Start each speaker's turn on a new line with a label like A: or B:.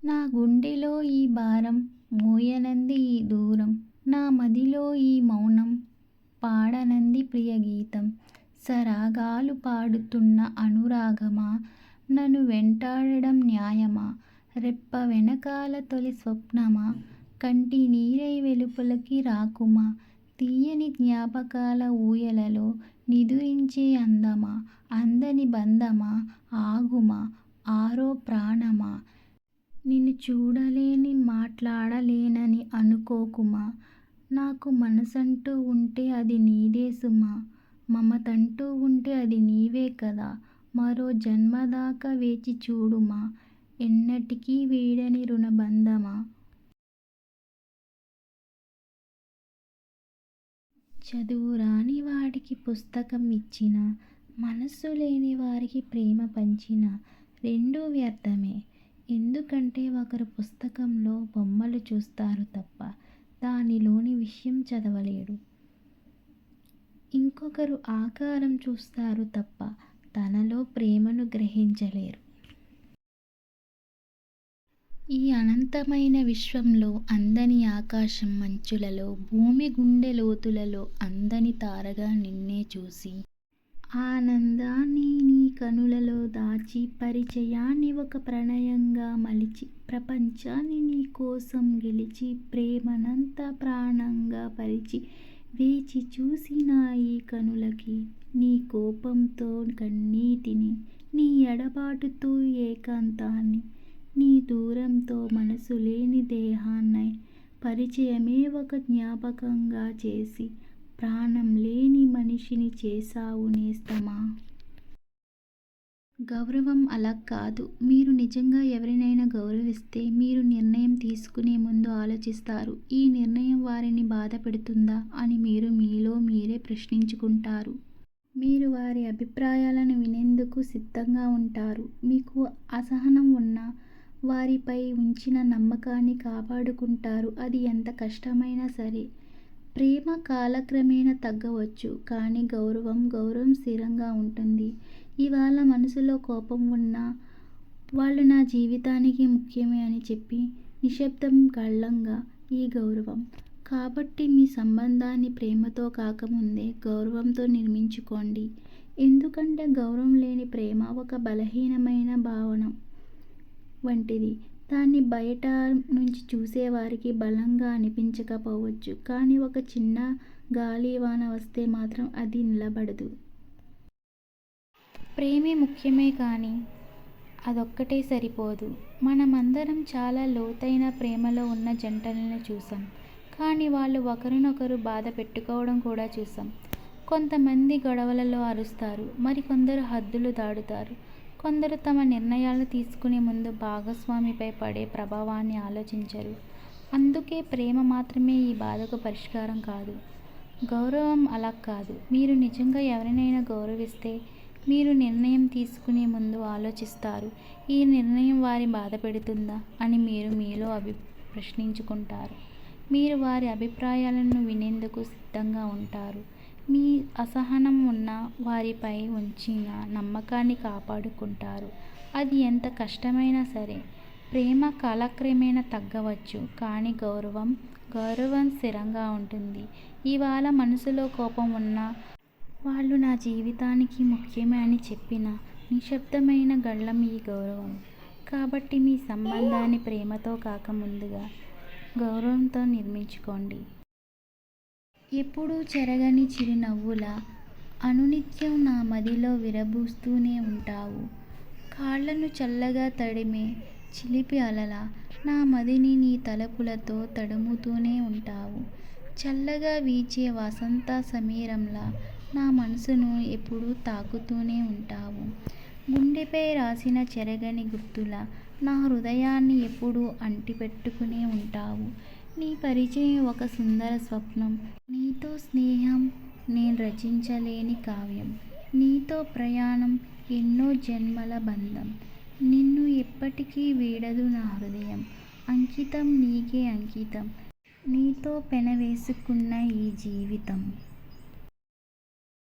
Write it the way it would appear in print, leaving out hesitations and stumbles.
A: నా గుండెలో ఈ భారం మోయనంది ఈ దూరం, నా మదిలో ఈ మౌనం పాడనంది ప్రియగీతం. సరాగాలు పాడుతున్న అనురాగమా, నన్ను వెంటాడడం న్యాయమా? రెప్ప వెనకాల తొలి స్వప్నమా, కంటి నీరై వెలుపలకి రాకుమా? తీయని జ్ఞాపకాల ఊయలలో నిదురించే అందమా, అందని బంధమా, ఆగుమా, ఆరో ప్రాణమా? నిన్ను చూడలేని మాట్లాడలేనని అనుకోకుమా. నాకు మనసంటూ ఉంటే అది నీదే సుమా, మమతంటూ ఉంటే అది నీవే కదా. మరో జన్మదాకా వేచి చూడుమా, ఎన్నటికీ వీడని రుణబంధమా. చదువు రాని వాడికి పుస్తకం ఇచ్చిన, మనస్సు లేని వారికి ప్రేమ పంచిన రెండూ వ్యర్థమే. ఎందుకంటే ఒకరు పుస్తకంలో బొమ్మలు చూస్తారు తప్ప దానిలోని విషయం చదవలేడు. ఇంకొకరు ఆకారం చూస్తారు తప్ప తనలో ప్రేమను గ్రహించలేరు. ఈ అనంతమైన విశ్వంలో అందని ఆకాశం మంచులలో, భూమి గుండె లోతులలో అందని తారగా నిన్నే చూసి, ఆనందాన్ని నీ కనులలో దాచి, పరిచయాన్ని ఒక ప్రణయంగా మలిచి, ప్రపంచాన్ని నీ కోసం గెలిచి, ప్రేమనంతా ప్రాణంగా పరిచి, వేచి చూసిన ఈ కనులకి, నీ కోపంతో కన్నీటిని, నీ ఎడబాటుతో ఏకాంతాన్ని, నీ దూరంతో మనసు లేని దేహాన్నై, పరిచయమే ఒక జ్ఞాపకంగా చేసి, ప్రాణం లేని మనిషిని చేసావు నేస్తమా. గౌరవం అలా కాదు. మీరు నిజంగా ఎవరినైనా గౌరవిస్తే మీరు నిర్ణయం తీసుకునే ముందు ఆలోచిస్తారు. ఈ నిర్ణయం వారిని బాధ పెడుతుందా అని మీరు మీలో మీరే ప్రశ్నించుకుంటారు. మీరు వారి అభిప్రాయాలను వినేందుకు సిద్ధంగా ఉంటారు. మీకు అసహనం ఉన్నా వారిపై ఉంచిన నమ్మకాన్ని కాపాడుకుంటారు. అది ఎంత కష్టమైనా సరే. ప్రేమ కాలక్రమేణా తగ్గవచ్చు, కానీ గౌరవం స్థిరంగా ఉంటుంది. ఇవాళ మనసులో కోపం ఉన్నా వాళ్ళు నా జీవితానికి ముఖ్యమే అని చెప్పి నిశ్శబ్దం గళంగా ఈ గౌరవం. కాబట్టి మీ సంబంధాన్ని ప్రేమతో కాకముందే గౌరవంతో నిర్మించుకోండి. ఎందుకంటే గౌరవం లేని ప్రేమ ఒక బలహీనమైన భావన వంటిది. దాన్ని బయట నుంచి చూసేవారికి బలంగా అనిపించకపోవచ్చు, కానీ ఒక చిన్న గాలివాన వస్తే మాత్రం అది నిలబడదు. ప్రేమే ముఖ్యమే, కానీ అదొక్కటే సరిపోదు. మనమందరం చాలా లోతైన ప్రేమలో ఉన్న జంటలను చూసాం, కానీ వాళ్ళు ఒకరినొకరు బాధ పెట్టుకోవడం కూడా చూసాం. కొంతమంది గొడవలలో అరుస్తారు, మరికొందరు హద్దులు దాటుతారు. కొందరు తమ నిర్ణయాలు తీసుకునే ముందు భాగస్వామిపై పడే ప్రభావాన్ని ఆలోచించరు. అందుకే ప్రేమ మాత్రమే ఈ బాధకు పరిష్కారం కాదు. గౌరవం అలా కాదు. మీరు నిజంగా ఎవరినైనా గౌరవిస్తే మీరు నిర్ణయం తీసుకునే ముందు ఆలోచిస్తారు. ఈ నిర్ణయం వారి బాధ పెడుతుందా అని మీరు మీలో ప్రశ్నించుకుంటారు. మీరు వారి అభిప్రాయాలను వినేందుకు సిద్ధంగా ఉంటారు. మీ అసహనం ఉన్న వారిపై ఉంచిన నమ్మకాన్ని కాపాడుకుంటారు. అది ఎంత కష్టమైనా సరే. ప్రేమ కాలక్రమేణా తగ్గవచ్చు, కానీ గౌరవం స్థిరంగా ఉంటుంది. ఇవాళ మనసులో కోపం ఉన్నా వాళ్ళు నా జీవితానికి ముఖ్యమే అని చెప్పిన నిశ్శబ్దమైన గళం ఈ గౌరవం. కాబట్టి మీ సంబంధాన్ని ప్రేమతో కాక ముందుగా గౌరవంతో నిర్మించుకోండి. ఎప్పుడూ చెరగని చిరునవ్వులా అనునిత్యం నా మదిలో విరబూస్తూనే ఉంటావు. కాళ్ళను చల్లగా తడిమే చిలిపి అలలా నా మదిని నీ తలపులతో తడుముతూనే ఉంటావు. చల్లగా వీచే వసంత సమీరంలా నా మనసును ఎప్పుడూ తాకుతూనే ఉంటావు. గుండెపై రాసిన చెరగని గుర్తులా నా హృదయాన్ని ఎప్పుడూ అంటిపెట్టుకునే ఉంటావు. నీ పరిచయం ఒక సుందర స్వప్నం. నీతో స్నేహం నేను రచించలేని కావ్యం. నీతో ప్రయాణం ఎన్నో జన్మల బంధం. నిన్ను ఎప్పటికీ వీడదు నా హృదయం. అంకితం నీకే అంకితం, నీతో పెనవేసుకున్న ఈ జీవితం.